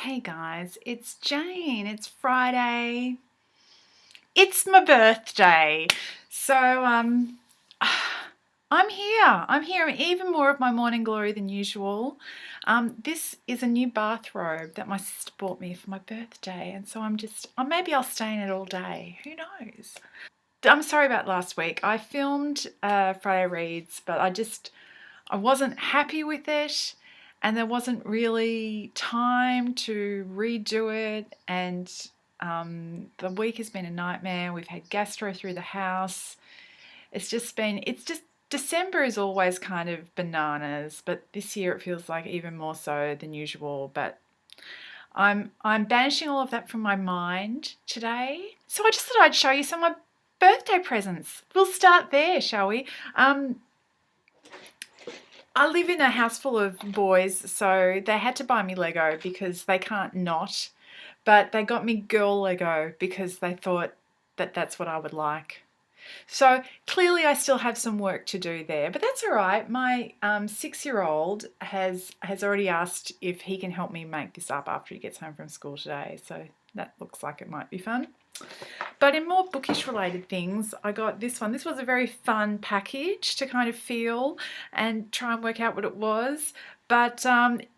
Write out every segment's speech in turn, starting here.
Hey guys, it's Jane. It's Friday. It's my birthday. So I'm here. I'm here. I'm even more of my morning glory than usual. This is a new bathrobe that my sister bought me for my birthday, and so maybe I'll stay in it all day. Who knows? I'm sorry about last week. I filmed Friday Reads, but I wasn't happy with it, and there wasn't really time to redo it. And the week has been a nightmare. We've had gastro through the house. December is always kind of bananas, but this year it feels like even more so than usual. But I'm banishing all of that from my mind today. So I just thought I'd show you some of my birthday presents. We'll start there, shall we? I live in a house full of boys, so they had to buy me Lego because they can't not. But they got me girl Lego because they thought that that's what I would like. So clearly I still have some work to do there, but that's all right. My 6-year-old has already asked if he can help me make this up after he gets home from school today. So that looks like it might be fun. But in more bookish related things, I got this one. This was a very fun package to kind of feel and try and work out what it was. But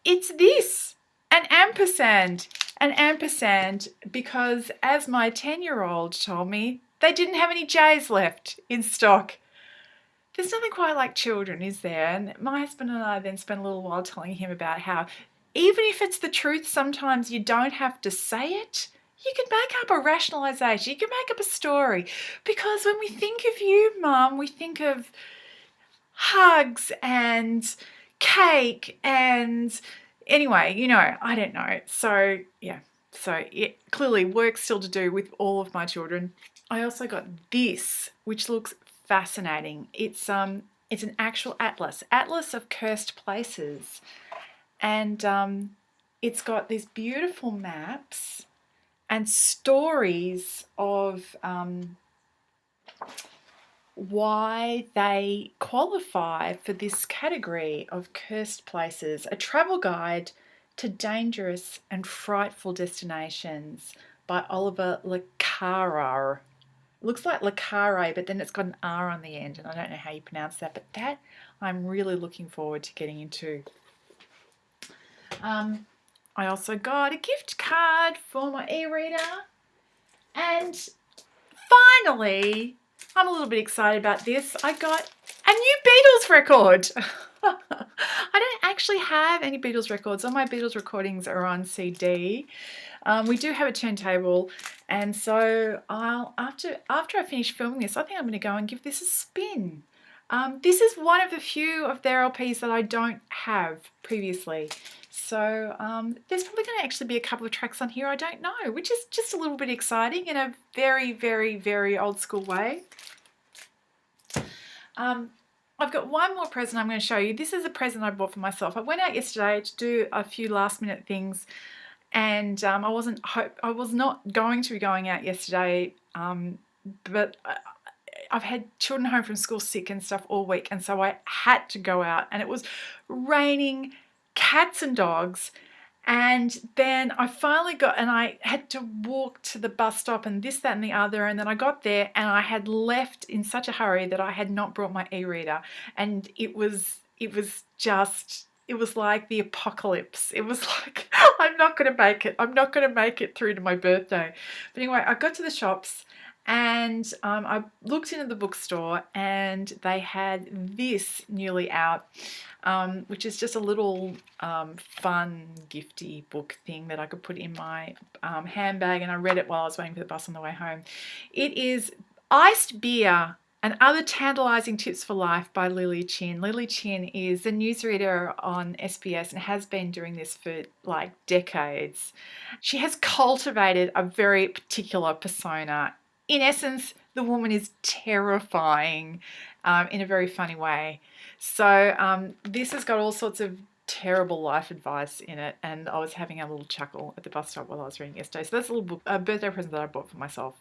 it's this, an ampersand. An ampersand because, as my 10-year-old told me, they didn't have any J's left in stock. There's nothing quite like children, is there? And my husband and I then spent a little while telling him about how even if it's the truth, sometimes you don't have to say it. You can make up a rationalisation. You can make up a story. Because when we think of you, Mum, we think of hugs and cake and anyway, I don't know. So, yeah. So, clearly work still to do with all of my children. I also got this, which looks fascinating. It's an actual atlas of cursed places. And it's got these beautiful maps and stories of why they qualify for this category of cursed places. A travel guide to dangerous and frightful destinations by Oliver Le Carré. Looks like Le Carré, but then it's got an R on the end, and I don't know how you pronounce that, but that I'm really looking forward to getting into. I also got a gift card for my e-reader, and finally, I'm a little bit excited about this. I got a new Beatles record. I don't actually have any Beatles records. All my Beatles recordings are on CD. We do have a turntable, and so after I finish filming this, I think I'm going to go and give this a spin. This is one of the few of their LPs that I don't have previously. So there's probably going to actually be a couple of tracks on here I don't know, which is just a little bit exciting in a very, very, very old school way. I've got one more present I'm going to show you. This is a present I bought for myself. I went out yesterday to do a few last minute things, and I was not going to be going out yesterday, but I've had children home from school sick and stuff all week, and so I had to go out, and it was raining cats and dogs. And then I finally and I had to walk to the bus stop and this, that and the other, and then I got there and I had left in such a hurry that I had not brought my e-reader, and it was like the apocalypse. It was like, I'm not going to make it. I'm not going to make it through to my birthday. But anyway, I got to the shops, and I looked into the bookstore, and they had this newly out, which is just a little fun gifty book thing that I could put in my handbag, and I read it while I was waiting for the bus on the way home. It is Iced Beer and Other Tantalising Tips for Life by Lily Chin. Lily Chin is a newsreader on SBS and has been doing this for like decades. She has cultivated a very particular persona. In essence, the woman is terrifying in a very funny way. So this has got all sorts of terrible life advice in it, and I was having a little chuckle at the bus stop while I was reading yesterday. So that's a little book, a birthday present that I bought for myself.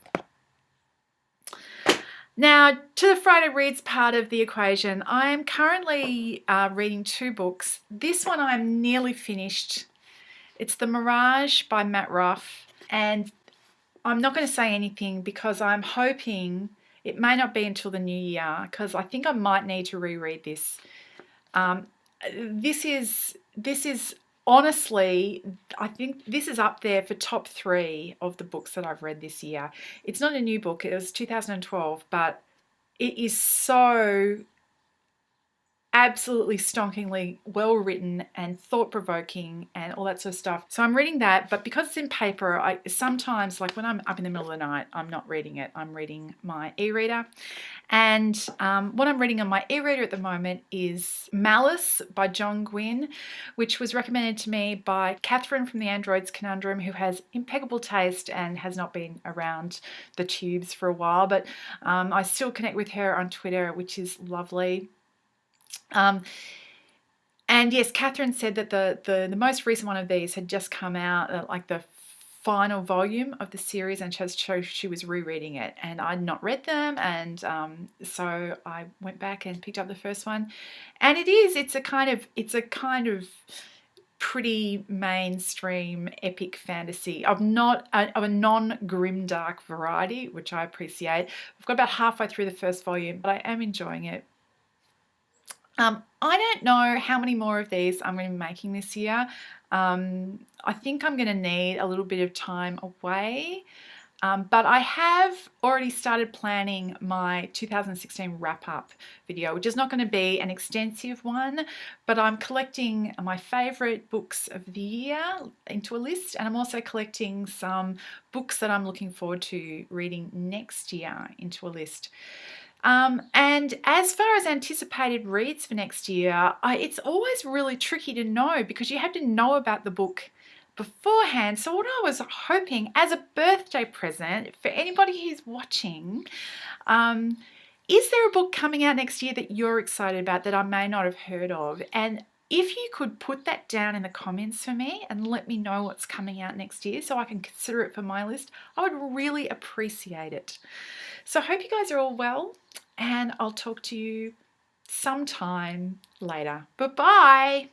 Now, to the Friday Reads part of the equation, I am currently reading 2 books. This one I'm nearly finished, It's The Mirage by Matt Ruff, and I'm not going to say anything because I'm hoping it may not be until the new year, because I think I might need to reread this. This is honestly, I think this is up there for top 3 of the books that I've read this year. It's not a new book, it was 2012, but it is so absolutely stonkingly well written and thought-provoking and all that sort of stuff. So I'm reading that, but because it's in paper, I sometimes, like when I'm up in the middle of the night, I'm not reading it. I'm reading my e-reader. And what I'm reading on my e-reader at the moment is Malice by Gwynne, which was recommended to me by Catherine from the Android's Conundrum, who has impeccable taste and has not been around the tubes for a while, but I still connect with her on Twitter, which is lovely. And yes, Catherine said that the most recent one of these had just come out, like the final volume of the series, and she was rereading it, and I'd not read them, and so I went back and picked up the first one, and it's a kind of pretty mainstream epic fantasy of a non grimdark variety, which I appreciate. I've got about halfway through the first volume, but I am enjoying it. I don't know how many more of these I'm going to be making this year. I think I'm going to need a little bit of time away, but I have already started planning my 2016 wrap-up video, which is not going to be an extensive one, but I'm collecting my favourite books of the year into a list, and I'm also collecting some books that I'm looking forward to reading next year into a list. And as far as anticipated reads for next year, it's always really tricky to know because you have to know about the book beforehand. So what I was hoping as a birthday present for anybody who's watching, is there a book coming out next year that you're excited about that I may not have heard of? And if you could put that down in the comments for me and let me know what's coming out next year so I can consider it for my list, I would really appreciate it. So I hope you guys are all well, and I'll talk to you sometime later. Bye-bye.